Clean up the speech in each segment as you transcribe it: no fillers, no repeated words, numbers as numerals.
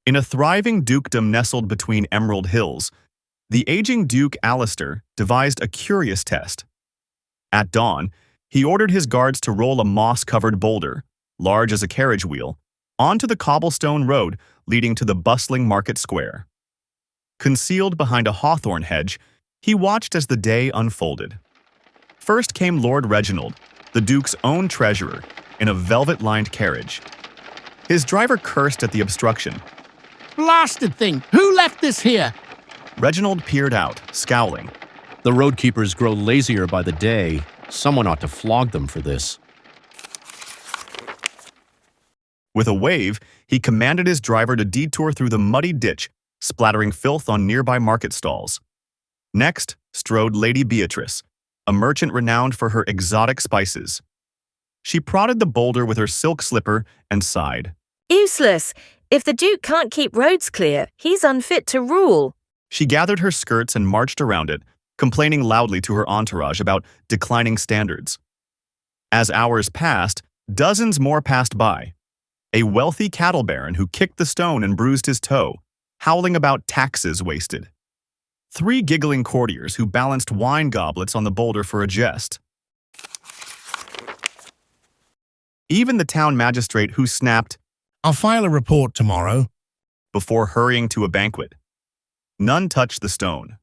In a thriving dukedom nestled between emerald hills, the aging Duke Alistair devised a curious test. At dawn, he ordered his guards to roll a moss-covered boulder, large as a carriage wheel, onto the cobblestone road leading to the bustling market square. Concealed behind a hawthorn hedge, he watched as the day unfolded. First came Lord Reginald, the Duke's own treasurer, in a velvet-lined carriage. His driver cursed at the obstruction. "Blasted thing! Who left this here?" Reginald peered out, scowling. The roadkeepers grow lazier by the day. Someone ought to flog them for this. With a wave, he commanded his driver to detour through the muddy ditch, splattering filth on nearby market stalls. Next strode Lady Beatrice, a merchant renowned for her exotic spices. She prodded the boulder with her silk slipper and sighed. Useless. If the Duke can't keep roads clear, he's unfit to rule. She gathered her skirts and marched around it, complaining loudly to her entourage about declining standards. As hours passed, dozens more passed by. A wealthy cattle baron who kicked the stone and bruised his toe, howling about taxes wasted. 3 giggling courtiers who balanced wine goblets on the boulder for a jest. Even the town magistrate who snapped, "I'll file a report tomorrow," before hurrying to a banquet. None touched the stone.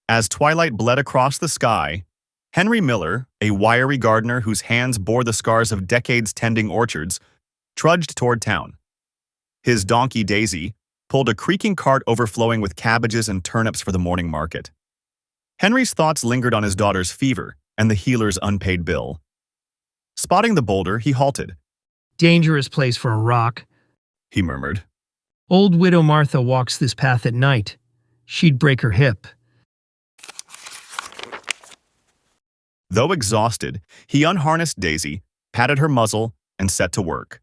As twilight bled across the sky, Henry Miller, a wiry gardener whose hands bore the scars of decades tending orchards, trudged toward town. His donkey Daisy pulled a creaking cart overflowing with cabbages and turnips for the morning market. Henry's thoughts lingered on his daughter's fever and the healer's unpaid bill. Spotting the boulder, he halted. "Dangerous place for a rock." He murmured. "Old Widow Martha walks this path at night. She'd break her hip." Though exhausted, he unharnessed Daisy, patted her muzzle, and set to work.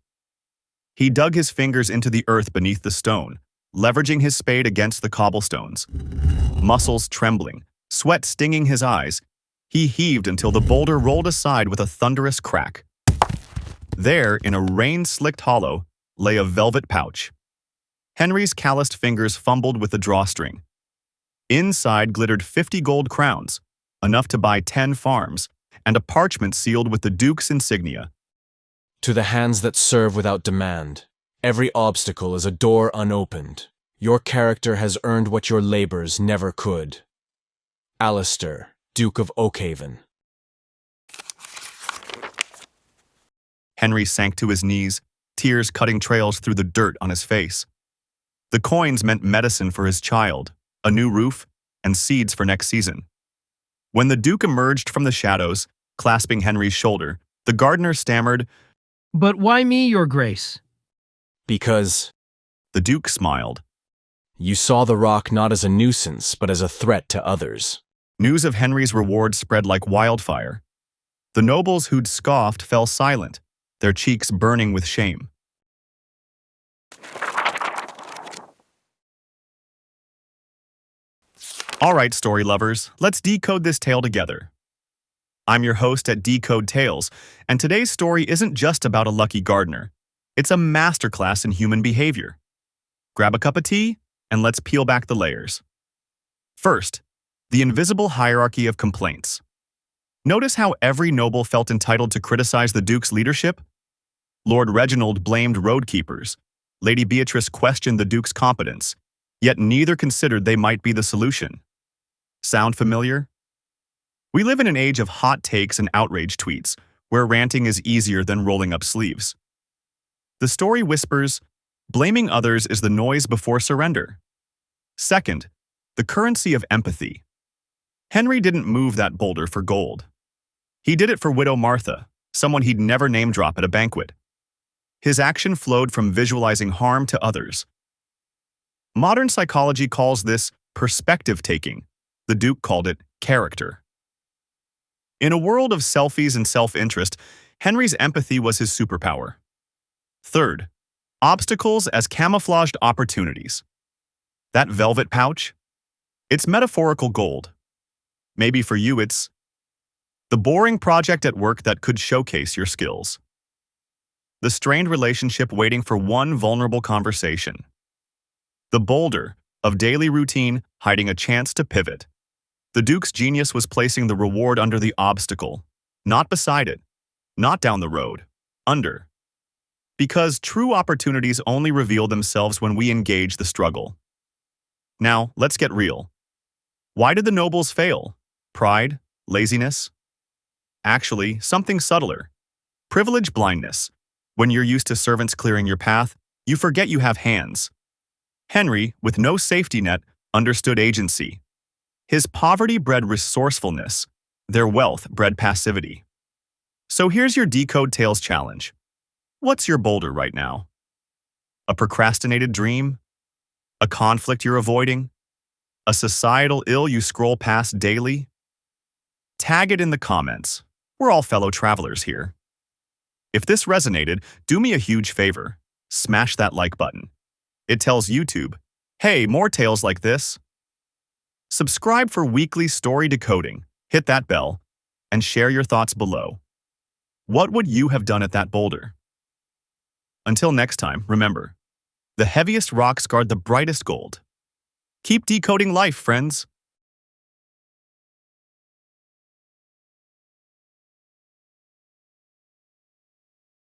He dug his fingers into the earth beneath the stone, leveraging his spade against the cobblestones. Muscles trembling, sweat stinging his eyes, he heaved until the boulder rolled aside with a thunderous crack. There, in a rain-slicked hollow, lay a velvet pouch. Henry's calloused fingers fumbled with the drawstring. Inside glittered 50 gold crowns, enough to buy 10 farms, and a parchment sealed with the Duke's insignia. To the hands that serve without demand, every obstacle is a door unopened. Your character has earned what your labors never could. Alistair, Duke of Oakhaven. Henry sank to his knees, tears cutting trails through the dirt on his face. The coins meant medicine for his child, a new roof, and seeds for next season. When the Duke emerged from the shadows, clasping Henry's shoulder, the gardener stammered, "But why me, Your Grace?" Because the Duke smiled. You saw the rock not as a nuisance, but as a threat to others. News of Henry's reward spread like wildfire. The nobles who'd scoffed fell silent, their cheeks burning with shame. All right, story lovers, let's decode this tale together. I'm your host at DecodeTales, and today's story isn't just about a lucky gardener. It's a masterclass in human behavior. Grab a cup of tea, and let's peel back the layers. First, the invisible hierarchy of complaints. Notice how every noble felt entitled to criticize the Duke's leadership? Lord Reginald blamed roadkeepers. Lady Beatrice questioned the Duke's competence, yet neither considered they might be the solution. Sound familiar? We live in an age of hot takes and outrage tweets, where ranting is easier than rolling up sleeves. The story whispers, blaming others is the noise before surrender. Second, the currency of empathy. Henry didn't move that boulder for gold. He did it for Widow Martha, someone he'd never name-drop at a banquet. His action flowed from visualizing harm to others. Modern psychology calls this perspective-taking. The Duke called it character. In a world of selfies and self-interest, Henry's empathy was his superpower. Third, obstacles as camouflaged opportunities. That velvet pouch? It's metaphorical gold. Maybe for you it's the boring project at work that could showcase your skills. The strained relationship waiting for one vulnerable conversation. The boulder of daily routine hiding a chance to pivot. The Duke's genius was placing the reward under the obstacle, not beside it, not down the road, under. Because true opportunities only reveal themselves when we engage the struggle. Now, let's get real. Why did the nobles fail? Pride? Laziness? Actually, something subtler. Privilege blindness. When you're used to servants clearing your path, you forget you have hands. Henry, with no safety net, understood agency. His poverty bred resourcefulness. Their wealth bred passivity. So here's your DecodeTales challenge. What's your boulder right now? A procrastinated dream? A conflict you're avoiding? A societal ill you scroll past daily? Tag it in the comments. We're all fellow travelers here. If this resonated, do me a huge favor. Smash that like button. It tells YouTube, hey, more tales like this. Subscribe for weekly story decoding, hit that bell, and share your thoughts below. What would you have done at that boulder? Until next time, remember, the heaviest rocks guard the brightest gold. Keep decoding life, friends.